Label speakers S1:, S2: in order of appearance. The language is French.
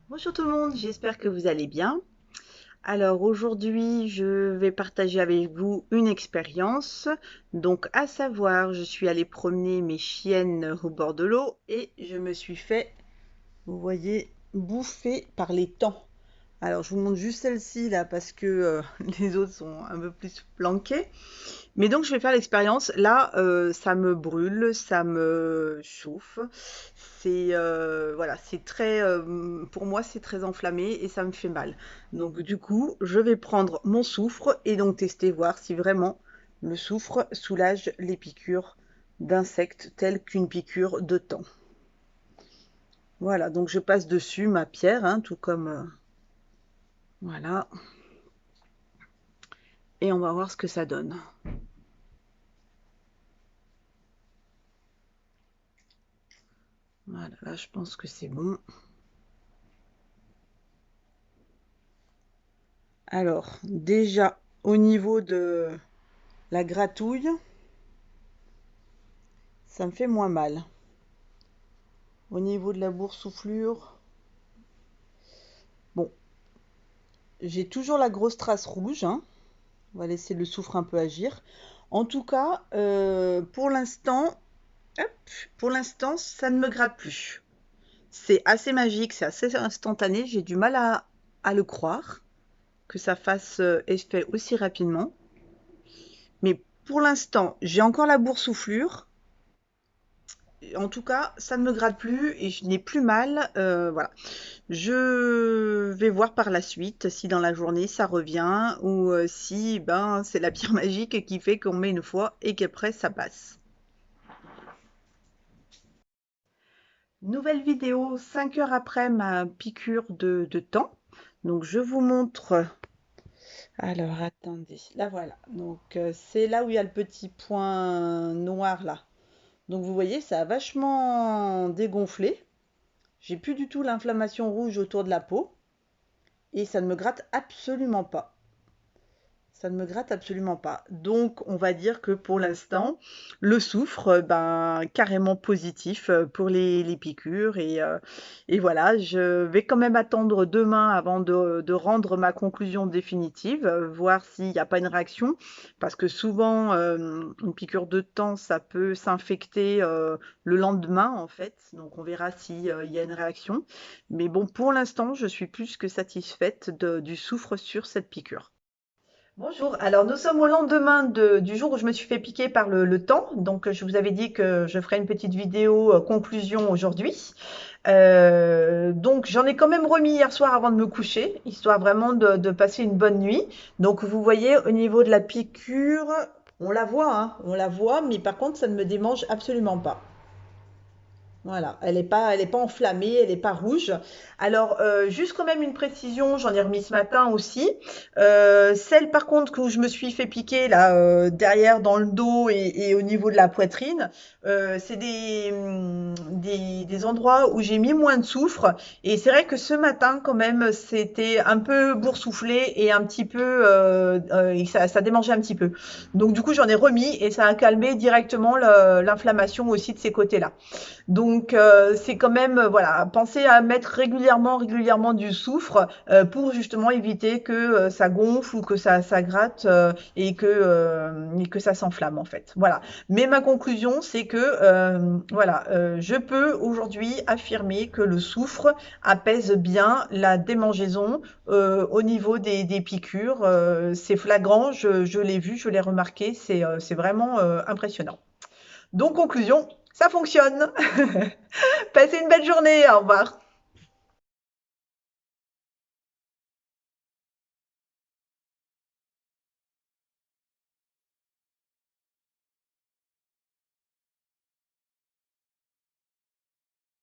S1: Bonjour tout le monde, j'espère que vous allez bien. Alors aujourd'hui, je vais partager avec vous une expérience. Donc à savoir, je suis allée promener mes chiennes au bord de l'eau et je me suis fait, vous voyez, bouffer par les temps. Alors je vous montre juste celle-ci là parce que les autres sont un peu plus planquées. Mais donc je vais faire l'expérience. Là, ça me brûle, ça me chauffe. C'est voilà, c'est très, pour moi, c'est très enflammé et ça me fait mal. Donc du coup, je vais prendre mon soufre et donc tester, voir si vraiment le soufre soulage les piqûres d'insectes telles qu'une piqûre de tampon. Voilà, donc je passe dessus ma pierre, hein, tout comme voilà, et on va voir ce que ça donne. Voilà, là je pense que c'est bon. Alors, déjà, au niveau de la gratouille, ça me fait moins mal. Au niveau de la boursouflure, bon, j'ai toujours la grosse trace rouge, hein. On va laisser le soufre un peu agir. En tout cas, hop, pour l'instant, ça ne me gratte plus. C'est assez magique, c'est assez instantané. J'ai du mal à le croire que ça fasse effet aussi rapidement. Mais pour l'instant, j'ai encore la boursouflure. En tout cas, ça ne me gratte plus et je n'ai plus mal. Voilà. Je vais voir par la suite si dans la journée ça revient ou si ben c'est la pierre magique qui fait qu'on met une fois et qu'après ça passe. Nouvelle vidéo 5 heures après ma piqûre de tampon. Donc je vous montre. Alors attendez, là voilà. Donc c'est là où il y a le petit point noir là. Donc vous voyez, ça a vachement dégonflé. J'ai plus du tout l'inflammation rouge autour de la peau et ça ne me gratte absolument pas. Ça ne me gratte absolument pas. Donc, on va dire que pour l'instant, le soufre, ben, carrément positif pour les piqûres. Et voilà, je vais quand même attendre demain avant de rendre ma conclusion définitive, voir s'il n'y a pas une réaction. Parce que souvent, une piqûre de tampon, ça peut s'infecter le lendemain, en fait. Donc, on verra s'il y a une réaction. Mais bon, pour l'instant, je suis plus que satisfaite du soufre sur cette piqûre. Bonjour, alors nous sommes au lendemain du jour où je me suis fait piquer par le temps. Donc je vous avais dit que je ferais une petite vidéo conclusion aujourd'hui. Donc j'en ai quand même remis hier soir avant de me coucher, histoire vraiment de passer une bonne nuit. Donc vous voyez au niveau de la piqûre, on la voit, hein, on la voit, mais par contre ça ne me démange absolument pas. Voilà, elle est pas enflammée, elle est pas rouge. Alors, juste quand même une précision, j'en ai remis ce matin aussi. Celle par contre que je me suis fait piquer là derrière dans le dos et au niveau de la poitrine, c'est des endroits où j'ai mis moins de soufre. Et c'est vrai que ce matin quand même, c'était un peu boursouflé et un petit peu, et ça démangeait un petit peu. Donc du coup, j'en ai remis et ça a calmé directement l'inflammation aussi de ces côtés-là. Donc c'est quand même voilà, pensez à mettre régulièrement du soufre pour justement éviter que ça gonfle ou que ça gratte et que ça s'enflamme en fait. Voilà. Mais ma conclusion c'est que voilà, je peux aujourd'hui affirmer que le soufre apaise bien la démangeaison au niveau des piqûres. C'est flagrant, je l'ai vu, je l'ai remarqué, c'est vraiment impressionnant. Donc conclusion, ça fonctionne. Passez une belle journée, au revoir.